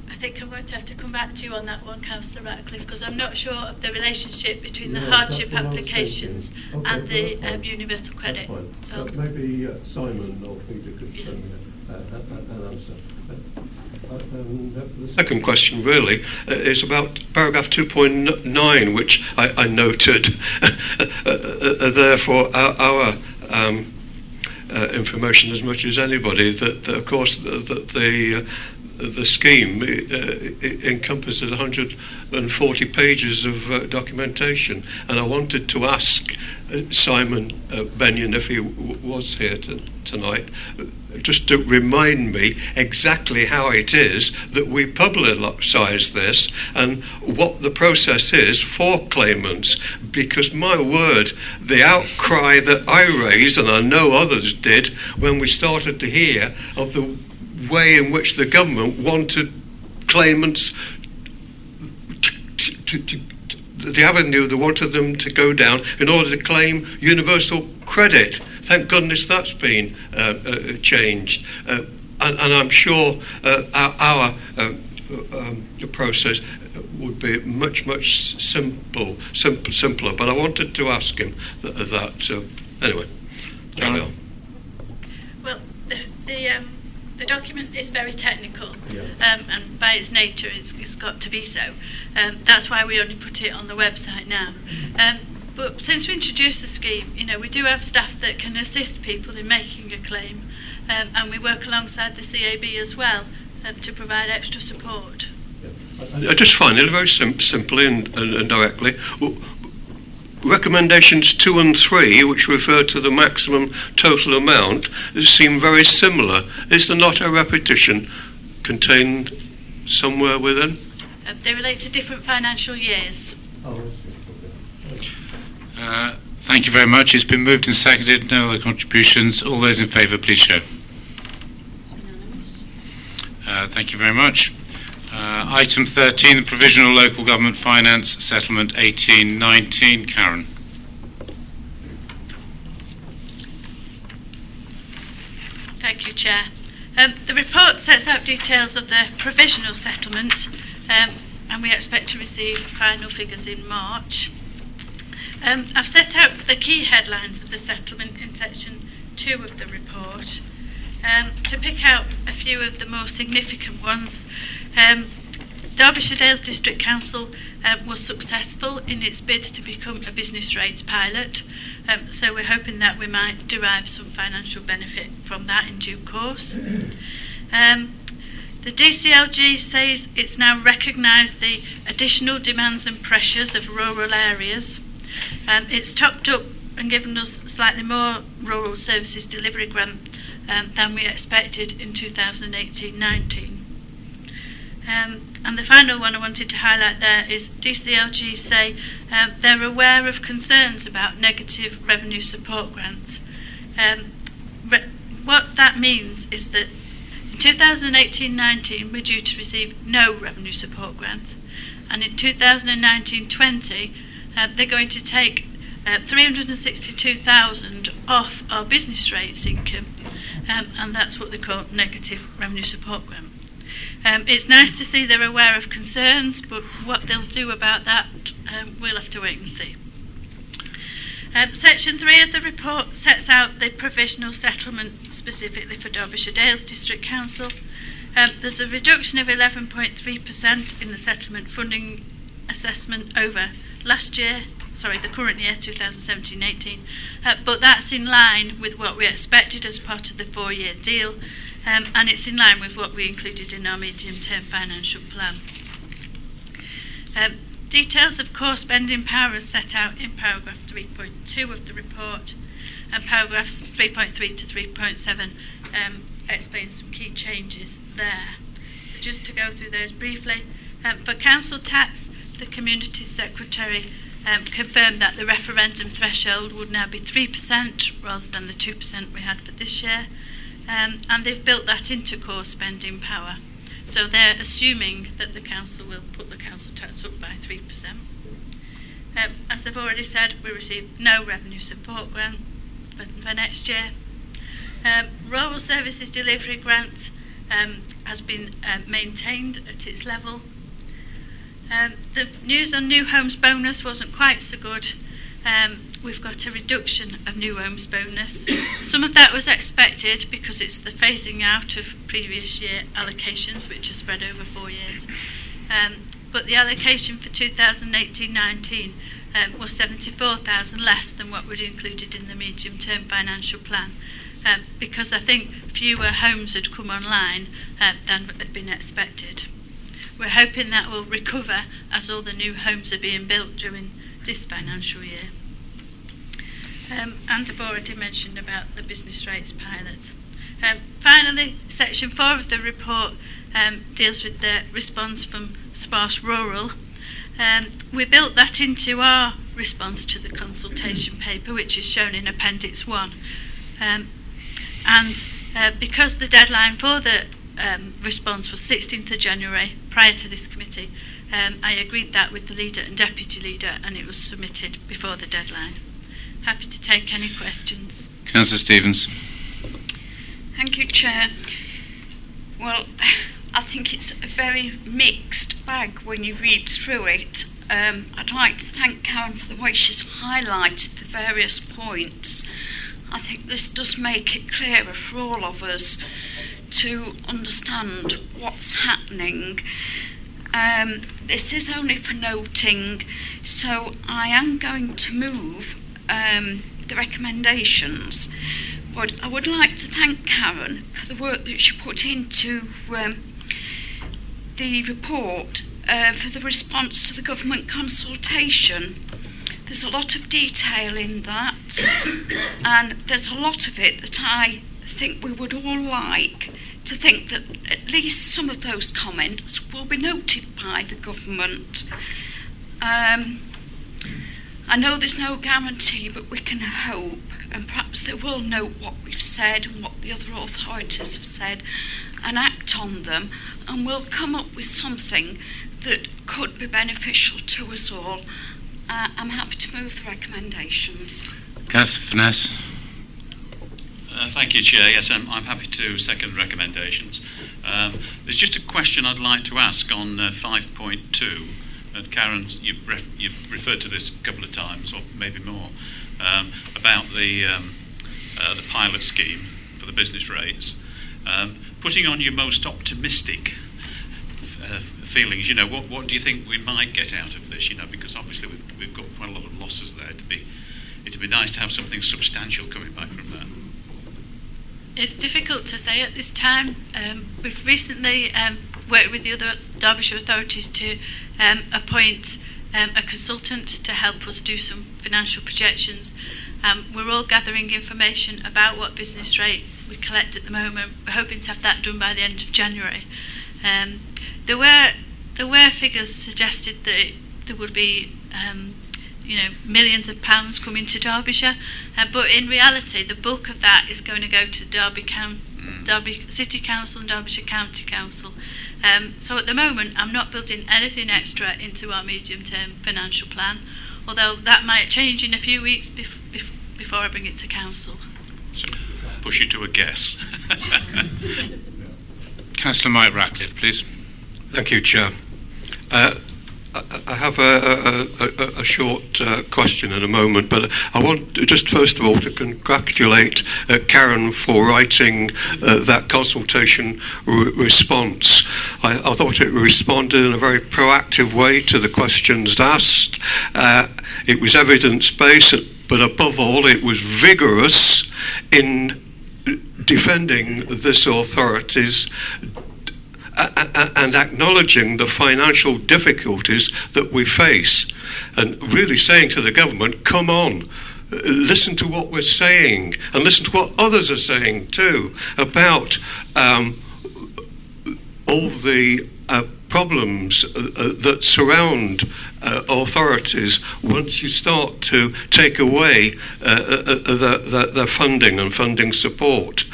I think I'm going to have to come back to you on that one, Councillor Ratcliffe, because I'm not sure of the relationship between the hardship applications and the universal credit. So maybe Simon or Peter could send me an answer. The second question really is about paragraph 2.9, which I noted there for our information as much as anybody, that of course the scheme encompasses 140 pages of documentation, and I wanted to ask Simon Benyon, if he was here tonight, just to remind me exactly how it is that we publicise this and what the process is for claimants, because my word, the outcry that I raised, and I know others did, when we started to hear of the way in which the government wanted claimants to the avenue they wanted them to go down in order to claim universal credit. Thank goodness that's been changed, and I'm sure our process would be much simpler. But I wanted to ask him that. So anyway, carry on. Well, the document is very technical, and by its nature, it's got to be so. That's why we only put it on the website now. But since we introduced the scheme, we do have staff that can assist people in making a claim, and we work alongside the CAB as well to provide extra support. I just find it very simply and directly. recommendations 2 and 3, which refer to the maximum total amount, seem very similar. Is there not a repetition contained somewhere within? They relate to different financial years. Thank you very much. It's been moved and seconded. No other contributions. All those in favour, please show. Thank you very much. Item 13, the Provisional Local Government Finance Settlement 1819. Karen. Thank you, Chair. The report sets out details of the provisional settlement, and we expect to receive final figures in March. I've set out the key headlines of the settlement in section 2 of the report. To pick out a few of the more significant ones, Derbyshire Dales District Council was successful in its bid to become a business rates pilot, so we're hoping that we might derive some financial benefit from that in due course. The DCLG says it's now recognised the additional demands and pressures of rural areas. It's topped up and given us slightly more rural services delivery grant than we expected in 2018-19. And the final one I wanted to highlight there is DCLG say they're aware of concerns about negative revenue support grants. What that means is that in 2018-19 we're due to receive no revenue support grants, and in 2019-20 they're going to take 362,000 off our business rates income, and that's what they call negative revenue support grant. It's nice to see they're aware of concerns, but what they'll do about that, we'll have to wait and see. Section 3 of the report sets out the provisional settlement specifically for Derbyshire Dales District Council. There's a reduction of 11.3% in the settlement funding assessment over the current year, 2017-18, but that's in line with what we expected as part of the 4-year deal, and it's in line with what we included in our medium-term financial plan. Details of core spending power are set out in paragraph 3.2 of the report, and paragraphs 3.3 to 3.7 explain some key changes there. So just to go through those briefly, for council tax, the Community Secretary confirmed that the referendum threshold would now be 3% rather than the 2% we had for this year, and they've built that into core spending power. So they're assuming that the council will put the council tax up by 3%. As I've already said, we received no revenue support grant for next year. Rural Services Delivery Grant has been maintained at its level. The news on New Homes Bonus wasn't quite so good. We've got a reduction of New Homes Bonus. Some of that was expected because it's the phasing out of previous year allocations, which are spread over 4 years. But the allocation for 2018-19 was 74,000 less than what we'd included in the medium-term financial plan, because I think fewer homes had come online than had been expected. We're hoping that will recover as all the new homes are being built during this financial year. And I've already mentioned about the business rates pilot. Finally, section 4 of the report deals with the response from Sparse Rural. We built that into our response to the consultation paper, which is shown in Appendix 1. Because the deadline for the response was 16th of January, prior to this committee, I agreed that with the leader and deputy leader, and it was submitted before the deadline. Happy to take any questions. Councillor Stevens. Thank you, Chair. Well, I think it's a very mixed bag when you read through it. I'd like to thank Karen for the way she's highlighted the various points. I think this does make it clearer for all of us to understand what's happening. This is only for noting, so I am going to move the recommendations, but I would like to thank Karen for the work that she put into the report for the response to the government consultation. There's a lot of detail in that, and there's a lot of it that I think we would all like to think that at least some of those comments will be noted by the government. I know there's no guarantee, but we can hope, and perhaps they will note what we've said and what the other authorities have said and act on them, and we'll come up with something that could be beneficial to us all. I'm happy to move the recommendations. Councillor Finesse. Thank you, Chair. Yes, I'm happy to second recommendations. There's just a question I'd like to ask on 5.2. And Karen, you've referred to this a couple of times, or maybe more, about the pilot scheme for the business rates. Putting on your most optimistic feelings, what do you think we might get out of this? Because obviously we've got quite a lot of losses there. It'd be nice to have something substantial coming back from that. It's difficult to say at this time. We've recently worked with the other Derbyshire authorities to appoint a consultant to help us do some financial projections. We're all gathering information about what business rates we collect at the moment. We're hoping to have that done by the end of January. There were figures suggested that there would be millions of pounds coming to Derbyshire, but in reality the bulk of that is going to go to Derby City Council and Derbyshire County Council. So at the moment I'm not building anything extra into our medium-term financial plan, although that might change in a few weeks before I bring it to Council. So push you to a guess. Councillor Mike Ratcliffe, please. Thank you, Chair. I have a short question in a moment, but I want just first of all to congratulate Karen for writing that consultation response. I thought it responded in a very proactive way to the questions asked. It was evidence-based, but above all, it was vigorous in defending this authority's and acknowledging the financial difficulties that we face, and really saying to the government, come on, listen to what we're saying and listen to what others are saying too about all the problems that surround authorities once you start to take away the funding and funding support.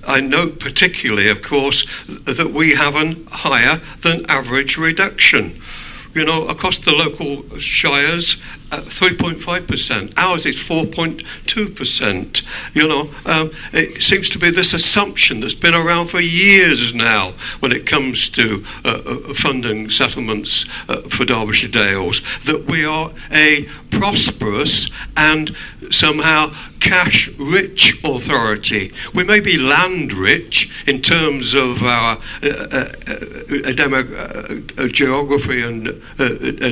I note particularly, of course, that we have a higher than average reduction. Across the local shires, 3.5%. Ours is 4.2%. It seems to be this assumption that's been around for years now when it comes to funding settlements for Derbyshire Dales, that we are a prosperous and somehow cash-rich authority. We may be land-rich in terms of our geography and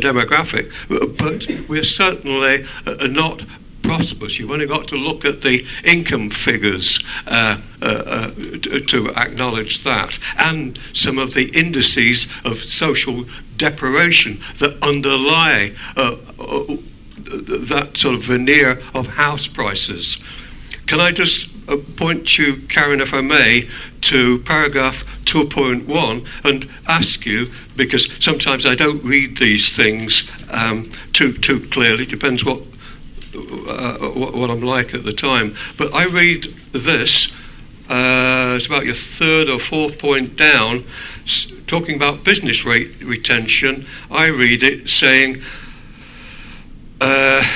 demographic, but we're certainly not prosperous. You've only got to look at the income figures to acknowledge that, and some of the indices of social deprivation that underlie that sort of veneer of house prices. Can I just point you, Karen, if I may, to paragraph 2.1 and ask you, because sometimes I don't read these things too clearly, depends what I'm like at the time, but I read this, it's about your third or fourth point down, talking about business rate retention. I read it saying,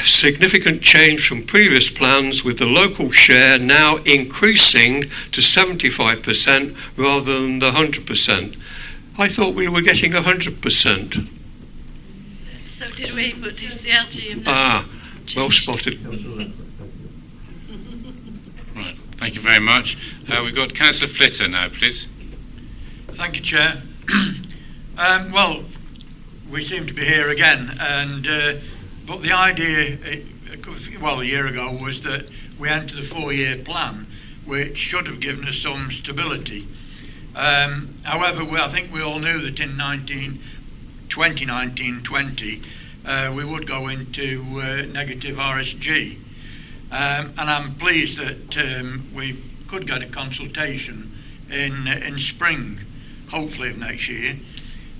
significant change from previous plans, with the local share now increasing to 75% rather than the 100%. I thought we were getting 100%. So did we, but it's the LGM. Well spotted. Right, thank you very much. We've got Councillor Flitter now, please. Thank you, Chair. Well, we seem to be here again, and but the idea, a year ago, was that we entered the 4-year plan, which should have given us some stability. However, I think we all knew that in 2019-20, we would go into negative RSG. And I'm pleased that we could get a consultation in spring, hopefully of next year.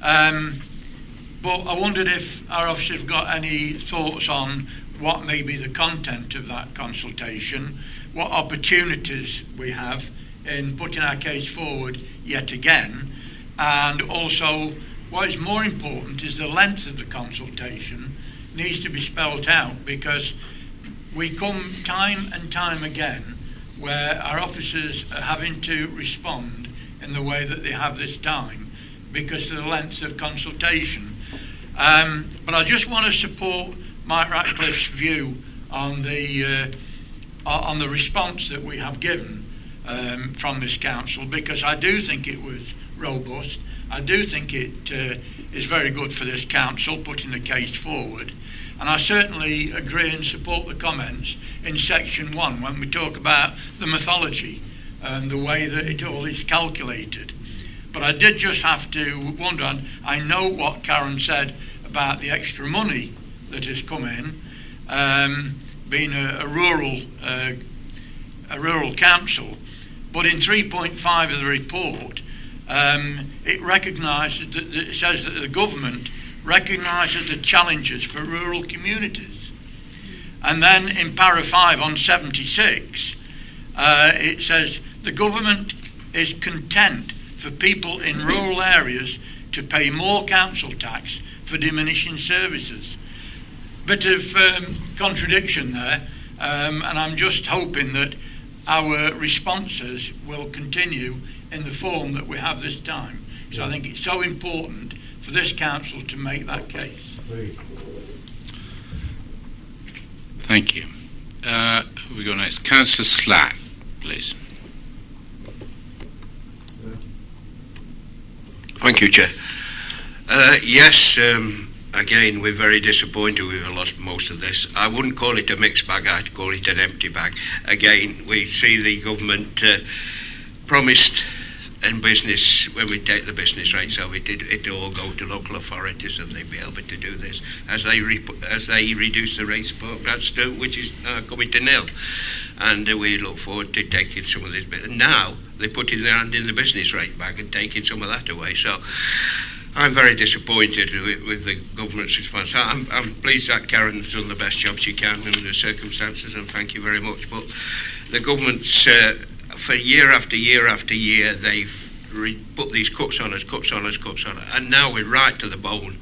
But I wondered if our officers have got any thoughts on what may be the content of that consultation, what opportunities we have in putting our case forward yet again, and also what is more important is the length of the consultation needs to be spelled out, because we come time and time again where our officers are having to respond in the way that they have this time because of the length of consultation. But I just want to support Mike Ratcliffe's view on the response that we have given from this council, because I do think it was robust. I do think it is very good for this council putting the case forward. And I certainly agree and support the comments in section 1 when we talk about the mythology and the way that it all is calculated. But I did just have to wonder, and I know what Karen said about the extra money that has come in, being a rural council. But in 3.5 of the report, it recognises that it says that the government recognises the challenges for rural communities. And then in para 5 on 76, it says the government is content for people in rural areas to pay more council tax for diminishing services. Bit of contradiction there, and I'm just hoping that our responses will continue in the form that we have this time. So I think it's so important for this council to make that case. Thank you. Who we go next? Councillor Slack, please. Thank you, Chair. Yes, again, we're very disappointed with most of this. I wouldn't call it a mixed bag, I'd call it an empty bag. Again, we see the government promised in business, when we take the business rates over, it all go to local authorities and they'd be able to do this as they reduce the rates of grants, which is coming to nil. And we look forward to taking some of this bit. And now they're putting their hand in the business rate bag and taking some of that away. So I'm very disappointed with the government's response. I'm pleased that Karen's done the best job she can under the circumstances, and thank you very much. But the government's, for year after year after year, they've put these cuts on us, and now we're right to the bone.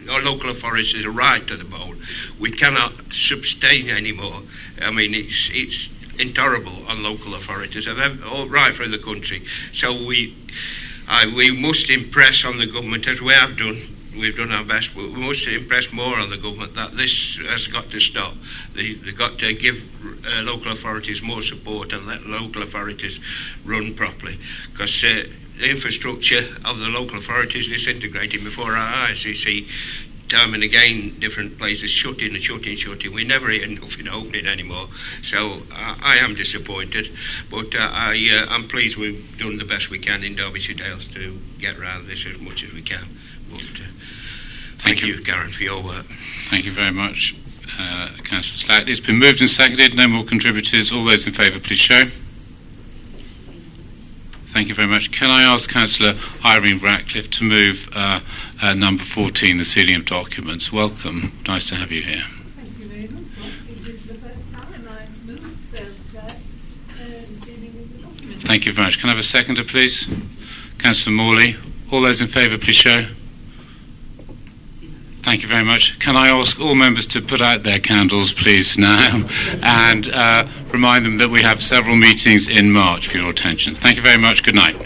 Our local authorities are right to the bone. We cannot sustain anymore. I mean, it's intolerable on local authorities, all right through the country. So we must impress on the government, as we have done. We've done our best, but we must impress more on the government that this has got to stop. They've got to give local authorities more support and let local authorities run properly, because the infrastructure of the local authorities is disintegrating before our eyes. You see time and again different places shutting. We never hear nothing opening anymore. So I am disappointed, but I'm pleased we've done the best we can in Derbyshire Dales to get around this as much as we can. But thank you, Karen, for your work. Thank you very much, Councillor Slack. It's been moved and seconded. No more contributors. All those in favour, please show. Thank you very much. Can I ask Councillor Irene Ratcliffe to move number 14, the sealing of documents? Welcome. Nice to have you here. Thank you very much. It is the first time I've moved sealing of the documents. Thank you very much. Can I have a seconder, please? Councillor Morley. All those in favour, please show. Thank you very much. Can I ask all members to put out their candles, please, now, and remind them that we have several meetings in March for your attention. Thank you very much. Good night.